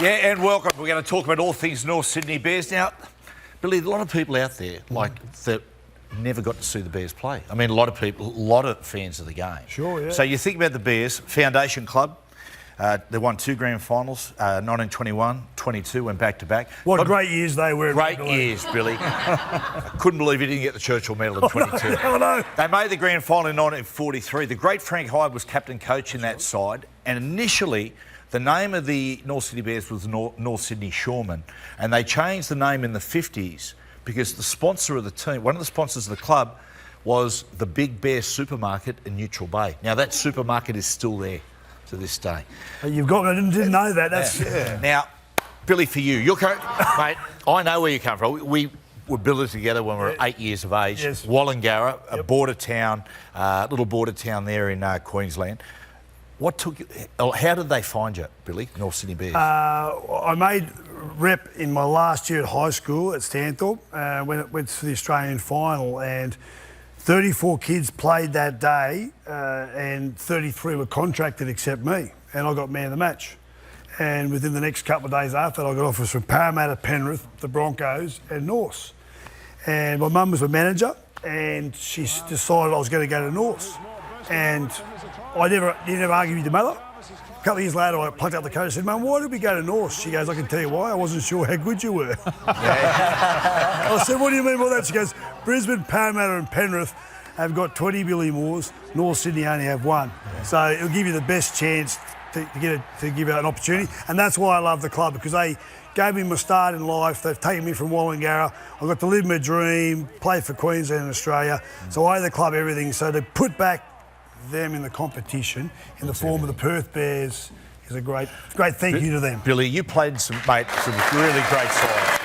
Yeah, and welcome. We're going to talk about all things North Sydney Bears. Now, Billy, a lot of people out there, that never got to see the Bears play. I mean, a lot of people, a lot of fans of the game. Sure, yeah. So you think about the Bears, Foundation Club. They won 2 grand finals, 1921, 22, went back-to-back. What great years they were. Great years, Billy. I couldn't believe he didn't get the Churchill Medal in 22. Oh, no. They made the grand final in 1943. The great Frank Hyde was captain-coach in that side, and initially the name of the North Sydney Bears was North Sydney Shoremen, and they changed the name in the 50s because the sponsor of the team, one of the sponsors of the club, was the Big Bear supermarket in Neutral Bay. Now, that supermarket is still there to this day. You've got, I didn't know that. That's Now, Billy, for you, mate, I know where you come from. We were building together when we were 8 years of age. Yes. Wallangarra, a border town, little border town there in Queensland. What took you? How did they find you, Billy? North Sydney Bears. I made rep in my last year at high school at Stanthorpe. Went to the Australian final, and 34 kids played that day, and 33 were contracted except me, and I got man of the match. And within the next couple of days after that, I got offers from Parramatta, Penrith, the Broncos, and Norths. And my mum was a manager, and she decided I was going to go to Norths. And you never argue with your mother. A couple of years later, I plucked up the coach and said, "Mum, why did we go to North?" She goes, "I can tell you why. I wasn't sure how good you were." I said, "What do you mean by that?" She goes, "Brisbane, Parramatta and Penrith have got 20 Billy Moores. North Sydney only have 1. So it'll give you the best chance to give you an opportunity." And that's why I love the club, because they gave me my start in life. They've taken me from Wallangarra. I got to live my dream, play for Queensland and Australia. So I owe the club everything. So to put back them in the competition in the form of the Perth Bears is a great thank you to them. Billy, you played some really great sides.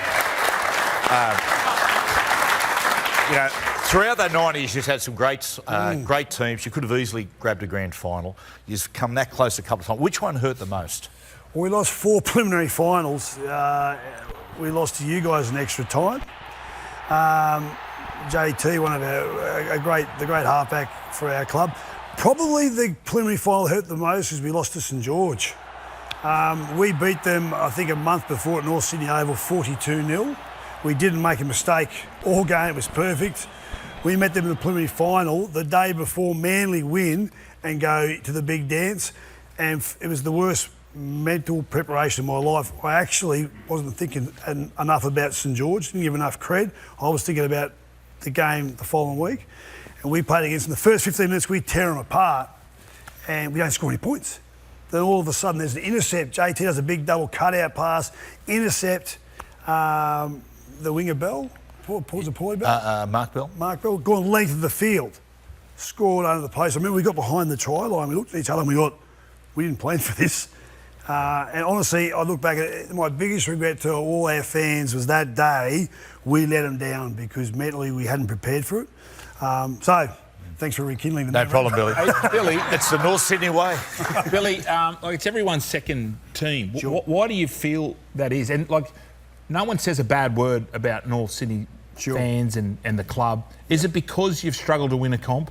Throughout the 90s, you've had some great teams. You could have easily grabbed a grand final. You've come that close a couple of times. Which one hurt the most? Well, we lost 4 preliminary finals. We lost to you guys in extra time. JT, one of the great halfback for our club. Probably the preliminary final hurt the most because we lost to St George. We beat them, I think, a month before at North Sydney Oval, 42-0. We didn't make a mistake all game. It was perfect. We met them in the preliminary final the day before Manly win and go to the big dance, and it was the worst mental preparation of my life. I actually wasn't thinking enough about St George, didn't give enough cred. I was thinking about the game the following week. And we played against them. The first 15 minutes, we tear them apart and we don't score any points. Then all of a sudden, there's an intercept. JT does a big double cutout pass, intercept the winger Bell. What was the Paulie Bell? Mark Bell. Mark Bell, gone length of the field, scored under the post. I remember we got behind the try line, we looked at each other and we thought, we didn't plan for this. And honestly, I look back at it, my biggest regret to all our fans was that day we let them down because mentally we hadn't prepared for it. So, thanks for rekindling the No memory. problem, Billy. Hey, Billy, It's the North Sydney way. Billy, it's everyone's second team. Sure. Why do you feel that is? And no one says a bad word about North Sydney fans and the club. Is it because you've struggled to win a comp?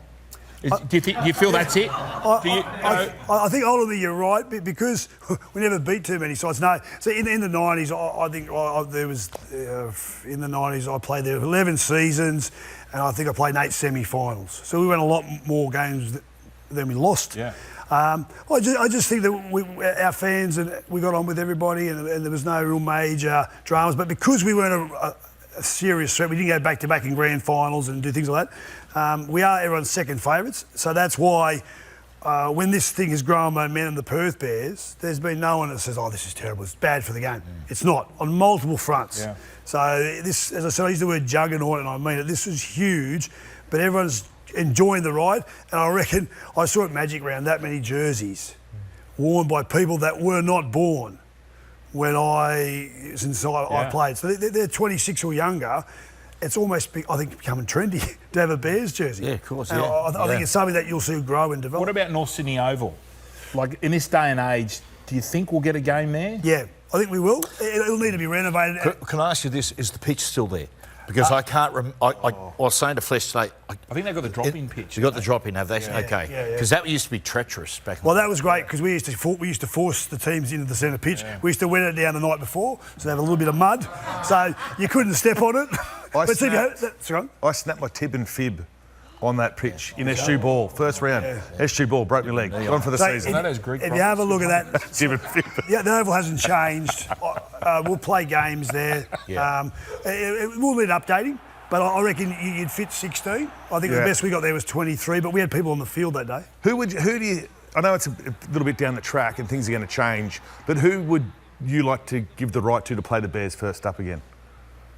Do you feel that's it? I think ultimately you're right, because we never beat too many sides. No, so in the 90s, I think there was in the 90s I played there 11 seasons, and I think I played 8 semi-finals. So we won a lot more games than we lost. Yeah. I just think that our fans, and we got on with everybody, and there was no real major dramas. But because we weren't a serious threat, we didn't go back-to-back in grand finals and do things like that. We are everyone's second favourites, so that's why when this thing has grown momentum, the Perth Bears, there's been no one that says, "Oh, this is terrible, it's bad for the game." It's not, on multiple fronts. Yeah. So this, as I said, I use the word juggernaut, and I mean it. This is huge, but everyone's enjoying the ride, and I reckon I saw at Magic Round that many jerseys worn by people that were not born when I played. So they're 26 or younger. It's almost, I think, becoming trendy to have a Bears jersey. Yeah, of course, And I think it's something that you'll see grow and develop. What about North Sydney Oval? In this day and age, do you think we'll get a game there? Yeah, I think we will. It'll need to be renovated. Can I ask you this? Is the pitch still there? Because I can't I was saying to Flesh today, I think they've got the drop-in pitch. you got the drop in, have they? Yeah, Okay. yeah. Because that used to be treacherous back in Well, the that was great because we used to force the teams into the centre pitch. We used to wet it down the night before, so they have a little bit of mud, so you couldn't step on it. I snapped my tib and fib on that pitch in SG Ball, first round. SG Ball, broke my leg. Gone for the season. If you have a look at that, Tib and fib. yeah, the oval hasn't changed. We'll play games there. Yeah. It will need updating, but I reckon you'd fit 16. I think the best we got there was 23, but we had people on the field that day. Who do you? I know it's a little bit down the track and things are going to change, but who would you like to give the right to play the Bears first up again?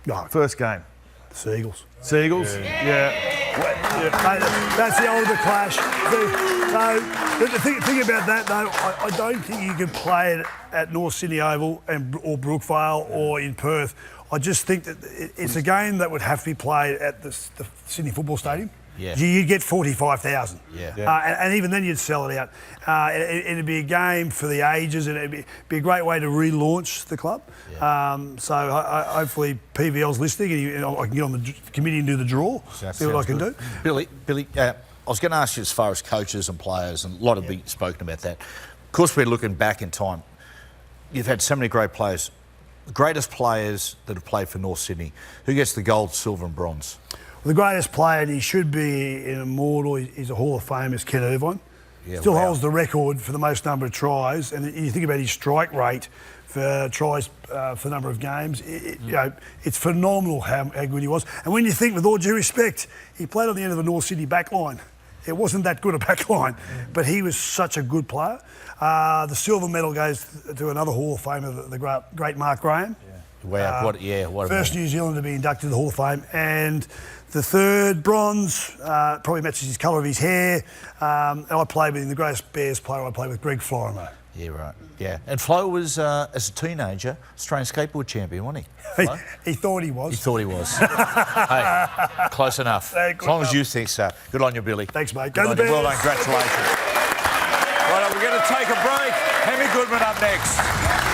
No, First game. Seagulls. Seagulls? Yeah. Mate, that's the older clash. The thing about that, though, I don't think you can play it at North Sydney Oval or Brookvale or in Perth. I just think that it's a game that would have to be played at the Sydney Football Stadium. Yeah. You'd get 45,000. Yeah. And even then you'd sell it out. It'd be a game for the ages and it'd be a great way to relaunch the club. Yeah. So hopefully PVL's listening and I can get on the committee and do the draw, see what I can do. Billy, I was going to ask you as far as coaches and players, and a lot have been spoken about that. Of course, we're looking back in time. You've had so many great players. The greatest players that have played for North Sydney. Who gets the gold, silver and bronze? The greatest player, and he should be an immortal, he's a Hall of Fame, is Ken Irvine. Yeah, Still wow. holds the record for the most number of tries, and you think about his strike rate for tries for the number of games, you know, it's phenomenal how good he was. And when you think, with all due respect, he played on the end of the North Sydney back line. It wasn't that good a back line, but he was such a good player. The silver medal goes to another Hall of Famer, the great Mark Graham. Wow, what a First man. New Zealander to be inducted to the Hall of Fame. And the third, bronze, probably matches his colour of his hair. I played with him, the greatest Bears player I played with, Greg Florimo. Yeah, right. Yeah. And Flo was, as a teenager, Australian skateboard champion, wasn't he? Flo? He thought he was. He thought he was. Hey, close enough. Yeah, As long as you think so. Good on you, Billy. Thanks, mate. Good Go on the you. Well Bears. done. Congratulations. Right, we're going to take a break. Henry Goodman up next.